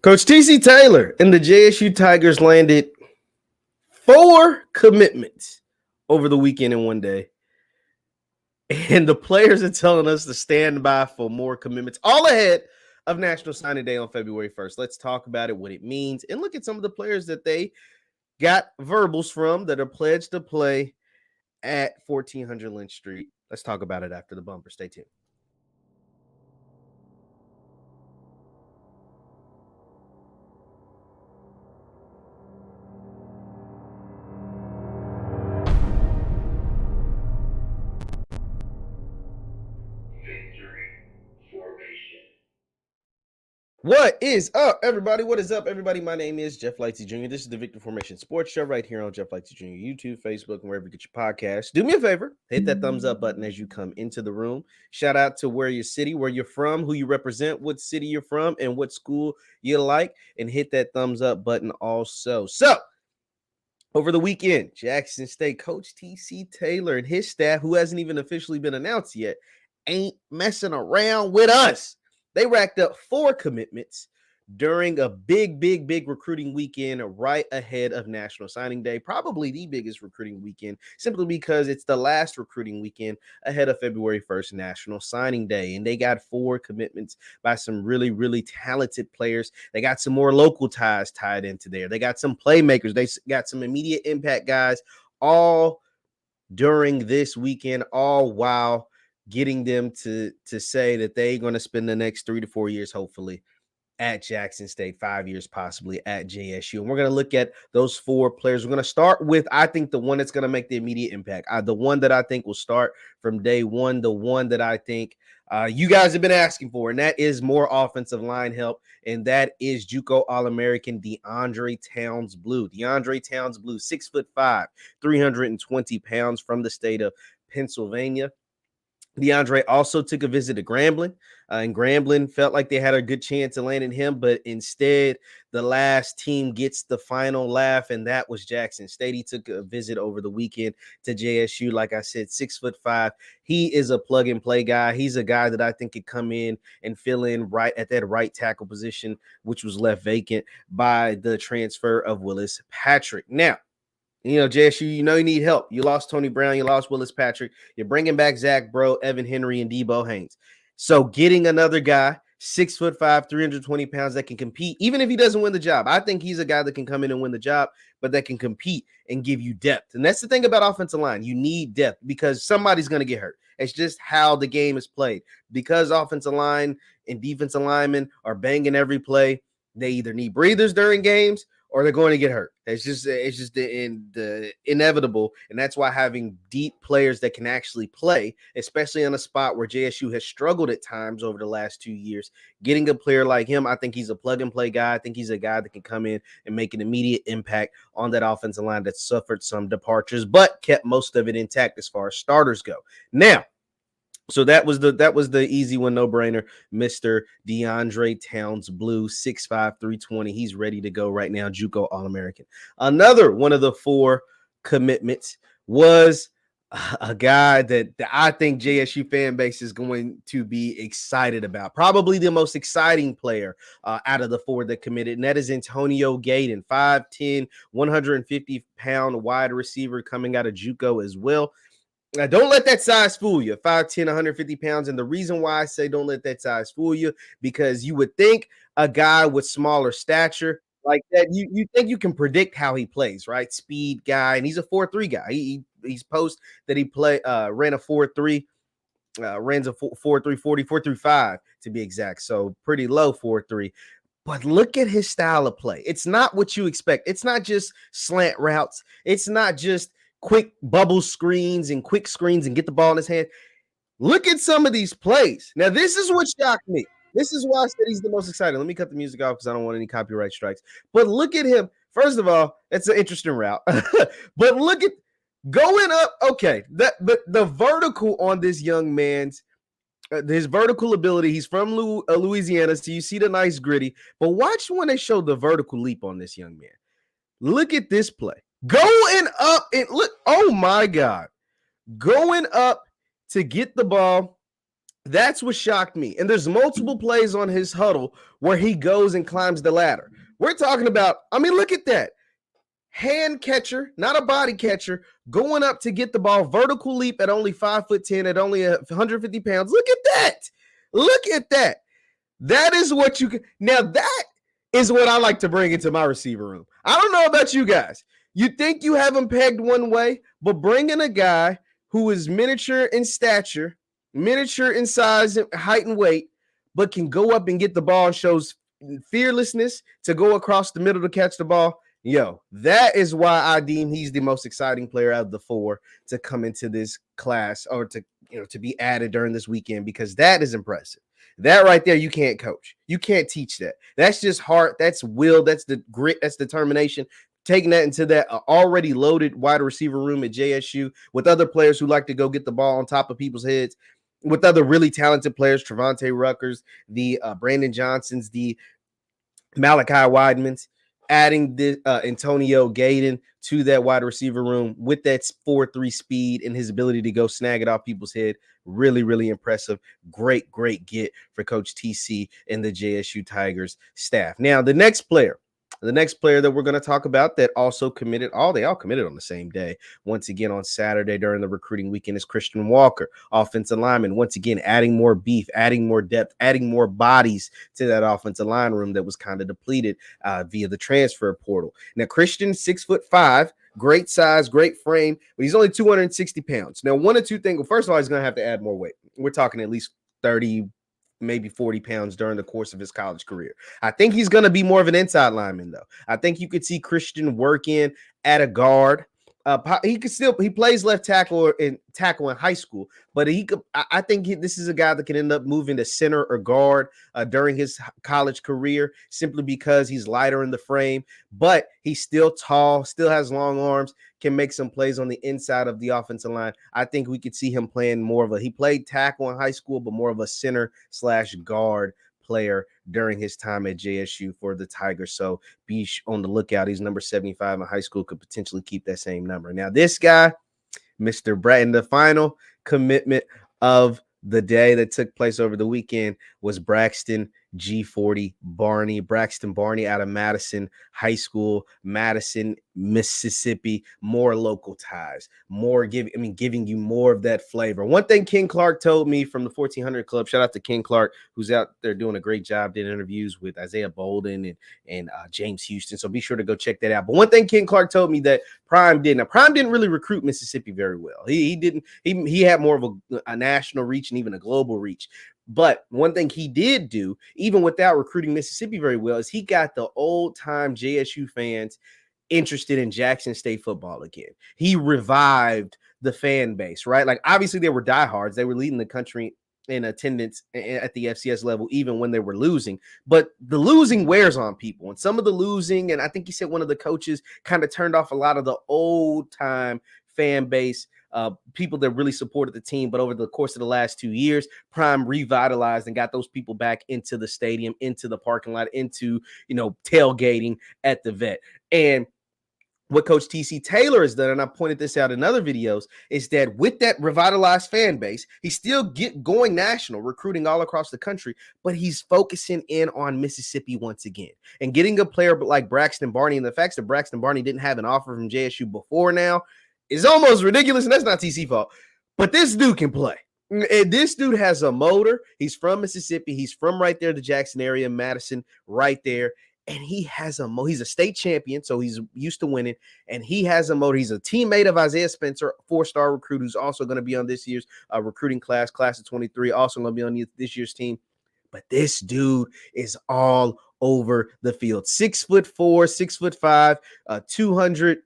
Coach TC Taylor and the JSU Tigers landed 4 commitments over the weekend in one day. And the players are telling us to stand by for more commitments, all ahead of National Signing Day on February 1st. Let's talk about it, what it means, and look at some of the players that they got verbals from that are pledged to play at 1400 Lynch Street. Let's talk about it after the bumper. Stay tuned. What is up, everybody? What is up, everybody? My name is JeffLightsyJr. This is the Victory Formation Sports Show right here on JeffLightsYJr. YouTube, Facebook, and wherever you get your podcasts. Do me a favor, hit that thumbs up button as you come into the room. Shout out to where your city, where you're from, who you represent, what city you're from, and what school you like, and hit that thumbs up button also. So, over the weekend, Jackson State coach TC Taylor and his staff, who hasn't even officially been announced yet, ain't messing around with us. They racked up 4 commitments during a big recruiting weekend right ahead of National Signing Day, probably the biggest recruiting weekend, simply because it's the last recruiting weekend ahead of February 1st, National Signing Day. And they got 4 commitments by some really talented players. They got some more local ties tied into there. They got some playmakers. They got some immediate impact guys all during this weekend, all while getting them to say that they're going to spend the next 3 to 4 years, hopefully, at Jackson State, 5 years possibly at JSU. And we're going to look at those 4 players. We're going to start with, I think, the one that's going to make the immediate impact. The one that I think will start from day one, the one that I think you guys have been asking for, and that is more offensive line help, and that is JUCO All-American DeAndre Towns Blue. DeAndre Towns Blue, 6'5", 320 pounds, from the state of Pennsylvania. DeAndre also took a visit to Grambling, and Grambling felt like they had a good chance of landing him, but instead the last team gets the final laugh, and that was Jackson State. He took a visit over the weekend to JSU. Like I said, 6'5". He is a plug-and-play guy. He's a guy that I think could come in and fill in right at that right tackle position, which was left vacant by the transfer of Willis Patrick. Now, JSU, you need help. You lost Tony Brown. You lost Willis Patrick. You're bringing back Zach Bro, Evan Henry, and Debo Haynes. So getting another guy, 6'5", 320 pounds, that can compete, even if he doesn't win the job. I think he's a guy that can come in and win the job, but that can compete and give you depth. And that's the thing about offensive line. You need depth because somebody's going to get hurt. It's just how the game is played. Because offensive line and defensive linemen are banging every play, they either need breathers during games or they're going to get hurt. It's just the inevitable, and that's why having deep players that can actually play, especially on a spot where JSU has struggled at times over the last 2 years, getting a player like him, I think he's a plug-and-play guy. I think he's a guy that can come in and make an immediate impact on that offensive line that suffered some departures, but kept most of it intact as far as starters go. Now, so that was the easy one, no-brainer. Mr. DeAndre Towns Blue, 6'5", 320. He's ready to go right now, JUCO All-American. Another one of the 4 commitments was a guy that I think JSU fan base is going to be excited about. Probably the most exciting player out of the 4 that committed, and that is Antonio Gaden, 5'10", 150-pound wide receiver coming out of JUCO as well. Now, don't let that size fool you, 5'10", 150 pounds. And the reason why I say don't let that size fool you, because you would think a guy with smaller stature like that, you think you can predict how he plays, right? Speed guy, and he's a 4'3" guy. He's post that he ran a 4'3", ran a 4'3", 40, 4'3", to be exact. So pretty low 4'3". But look at his style of play. It's not what you expect. It's not just slant routes. It's not just quick bubble screens and quick screens and get the ball in his hand. Look at some of these plays. Now, this is what shocked me. This is why I said he's the most exciting. Let me cut the music off because I don't want any copyright strikes. But look at him. First of all, it's an interesting route. But look at going up. Okay, but the vertical on this young man's, his vertical ability. He's from Louisiana, so you see the nice gritty. But watch when they show the vertical leap on this young man. Look at this play. Going up and look, oh my God. Going up to get the ball That's what shocked me. And there's multiple plays on his huddle where he goes and climbs the ladder. We're talking about, I mean, look at that. Hand catcher, not a body catcher, going up to get the ball, vertical leap at only 5'10", at only 150 pounds. Look at that. Look at that. That is what you can. Now, that is what I like to bring into my receiver room. I don't know about you guys. You think you have him pegged one way, but bringing a guy who is miniature in stature, miniature in size, height, and weight, but can go up and get the ball and shows fearlessness to go across the middle to catch the ball. Yo, that is why I deem he's the most exciting player out of the four to come into this class, or to be added during this weekend, because that is impressive. That right there, you can't coach. You can't teach that. That's just heart. That's will. That's the grit. That's determination. Taking that into that already loaded wide receiver room at JSU with other players who like to go get the ball on top of people's heads, with other really talented players, Trevontae Ruckers, the Brandon Johnsons, the Malachi Weidmans, adding the Antonio Gaden to that wide receiver room with that 4.3 speed and his ability to go snag it off people's head. Really, really impressive. Great get for Coach TC and the JSU Tigers staff. Now, the next player that we're going to talk about that also committed, they all committed on the same day, once again on Saturday during the recruiting weekend, is Christian Walker, offensive lineman. Once again, adding more beef, adding more depth, adding more bodies to that offensive line room that was kind of depleted via the transfer portal. Now, Christian, 6'5", great size, great frame, but he's only 260 pounds. Now, one or two things. Well, first of all, he's going to have to add more weight. We're talking at least 30, maybe 40 pounds during the course of his college career. I think he's going to be more of an inside lineman, though. I think you could see Christian work in at a guard. He plays left tackle in high school, but I think this is a guy that can end up moving to center or guard during his college career, simply because he's lighter in the frame, but he's still tall, still has long arms, can make some plays on the inside of the offensive line. I think we could see him playing he played tackle in high school, but more of a center/guard player during his time at JSU for the Tigers. So be on the lookout. He's number 75 in high school, could potentially keep that same number. Now, this guy, Mr. Bratton, the final commitment of the day that took place over the weekend was Braxton G40 Barney. Braxton Barney out of Madison High School, Madison, Mississippi. More local ties, giving you more of that flavor. One thing Ken Clark told me from the 1400 Club, shout out to Ken Clark, who's out there doing a great job, did interviews with Isaiah Bolden and James Houston, so be sure to go check that out. But one thing Ken Clark told me that Prime didn't. Now, Prime didn't really recruit Mississippi very well. He didn't. He had more of a national reach and even a global reach. But one thing he did do, even without recruiting Mississippi very well, is he got the old-time JSU fans interested in Jackson State football again. He revived the fan base, right? Like, obviously, they were diehards. They were leading the country in attendance at the FCS level, even when they were losing. But the losing wears on people. And some of the losing, and I think he said one of the coaches kind of turned off a lot of the old-time fan base, people that really supported the team. But over the course of the last 2 years, Prime revitalized and got those people back into the stadium, into the parking lot, into, tailgating at the Vet. And what Coach TC Taylor has done, and I pointed this out in other videos, is that with that revitalized fan base, he's still going national, recruiting all across the country, but he's focusing in on Mississippi once again. And getting a player like Braxton Barney, and the fact that Braxton Barney didn't have an offer from JSU before now, is almost ridiculous, and that's not TC's fault. But this dude can play. And this dude has a motor. He's from Mississippi. He's from right there, the Jackson area, Madison, right there. And he has he's a state champion, so he's used to winning, and he has a motor. He's a teammate of Isaiah Spencer, 4-star recruit, who's also going to be on this year's recruiting class of 23, also going to be on this year's team. But this dude is all over the field. 6'4", 6'5", 200.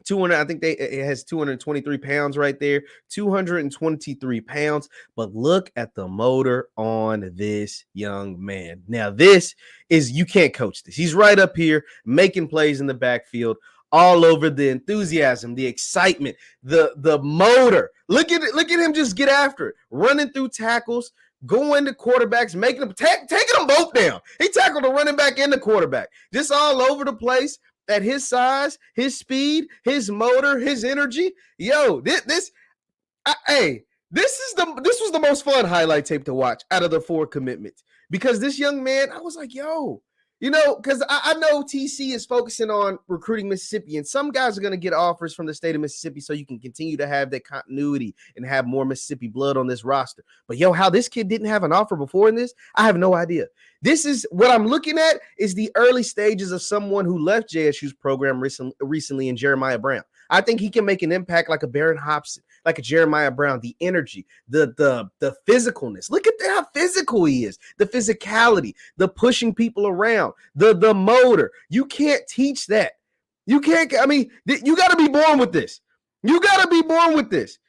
I think it has 223 pounds right there, 223 pounds. But look at the motor on this young man. Now, you can't coach this. He's right up here making plays in the backfield, all over, the enthusiasm, the excitement, the motor. Look at him just get after it, running through tackles, going to quarterbacks, taking them both down. He tackled the running back and the quarterback, just all over the place. At his size, his speed, his motor, his energy, this This was the most fun highlight tape to watch out of the 4 commitments, because this young man, I was like, yo, because I know TC is focusing on recruiting Mississippi, and some guys are going to get offers from the state of Mississippi so you can continue to have that continuity and have more Mississippi blood on this roster. But how this kid didn't have an offer before in this, I have no idea. This is what I'm looking at, is the early stages of someone who left JSU's program recently in Jeremiah Brown. I think he can make an impact like a Barron Hobson, like a Jeremiah Brown. The energy, the physicalness. Look at how physical he is. The physicality, the pushing people around, the motor. You can't teach that. You can't. I mean, you got to be born with this. You got to be born with this.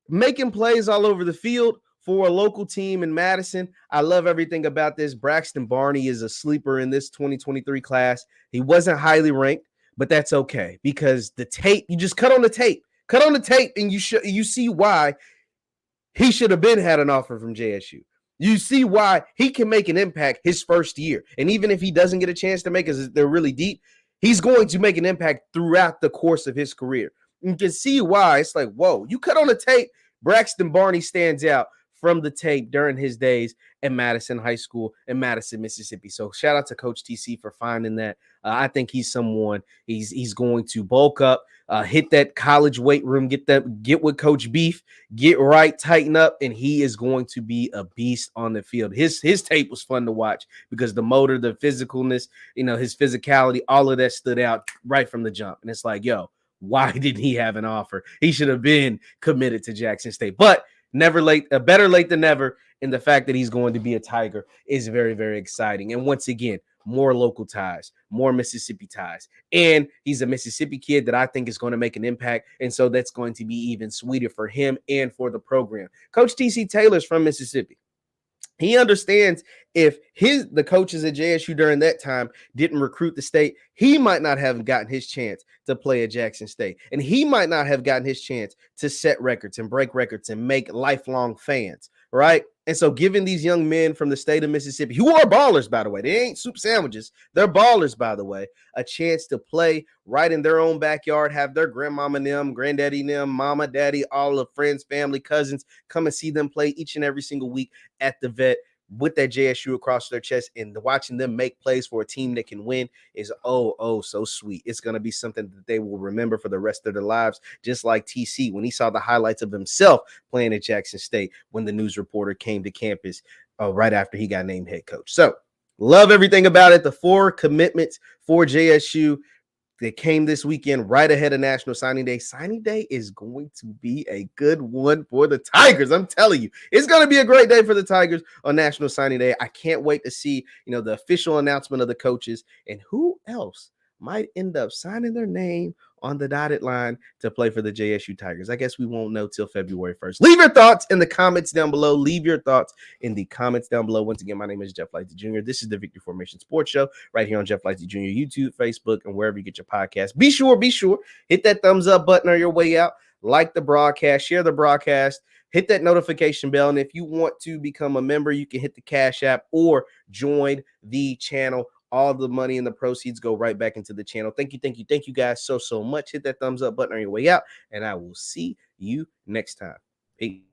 Making plays all over the field for a local team in Madison. I love everything about this. Braxton Barney is a sleeper in this 2023 class. He wasn't highly ranked, but that's okay, because the tape, you just cut on the tape, and you see why he should have had an offer from JSU. You see why he can make an impact his first year. And even if he doesn't get a chance to make it, they're really deep, he's going to make an impact throughout the course of his career. You can see why it's like, whoa, you cut on the tape, Braxton Barney stands out from the tape during his days at Madison High School in Madison, Mississippi. So shout out to Coach TC for finding that. I think he's someone, he's going to bulk up, hit that college weight room, get with Coach Beef, get right, tighten up, and he is going to be a beast on the field. His tape was fun to watch because the motor, the physicalness, his physicality, all of that stood out right from the jump. And it's like, yo, why didn't he have an offer? He should have been committed to Jackson State. But never late, better late than never. And the fact that he's going to be a Tiger is very, very exciting. And once again, more local ties, more Mississippi ties. And he's a Mississippi kid that I think is going to make an impact. And so that's going to be even sweeter for him and for the program. Coach TC Taylor's from Mississippi. He understands if the coaches at JSU during that time didn't recruit the state, he might not have gotten his chance to play at Jackson State. And he might not have gotten his chance to set records and break records and make lifelong fans, right? And so giving these young men from the state of Mississippi, who are ballers, by the way, they ain't soup sandwiches, they're ballers, by the way, a chance to play right in their own backyard, have their grandmama and them, granddaddy and them, mama, daddy, all the friends, family, cousins, come and see them play each and every single week at the Vet with that JSU across their chest, and watching them make plays for a team that can win is so sweet. It's going to be something that they will remember for the rest of their lives, just like TC when he saw the highlights of himself playing at Jackson State when the news reporter came to campus right after he got named head coach. So love everything about it. The 4 commitments for JSU that came this weekend right ahead of National Signing Day. Signing Day is going to be a good one for the Tigers. I'm telling you, it's going to be a great day for the Tigers on National Signing Day. I can't wait to see, the official announcement of the coaches and who else might end up signing their name on the dotted line to play for the JSU Tigers. I guess we won't know till February 1st. Leave your thoughts in the comments down below. Once again, my name is JeffLightsYJr. This is the Victory Formation Sports Show right here on JeffLightsYJr, YouTube, Facebook, and wherever you get your podcast. Be sure, hit that thumbs up button on your way out. Like the broadcast, share the broadcast, hit that notification bell. And if you want to become a member, you can hit the Cash App or join the channel. All the money and the proceeds go right back into the channel. Thank you guys so much. Hit that thumbs up button on your way out, and I will see you next time. Peace.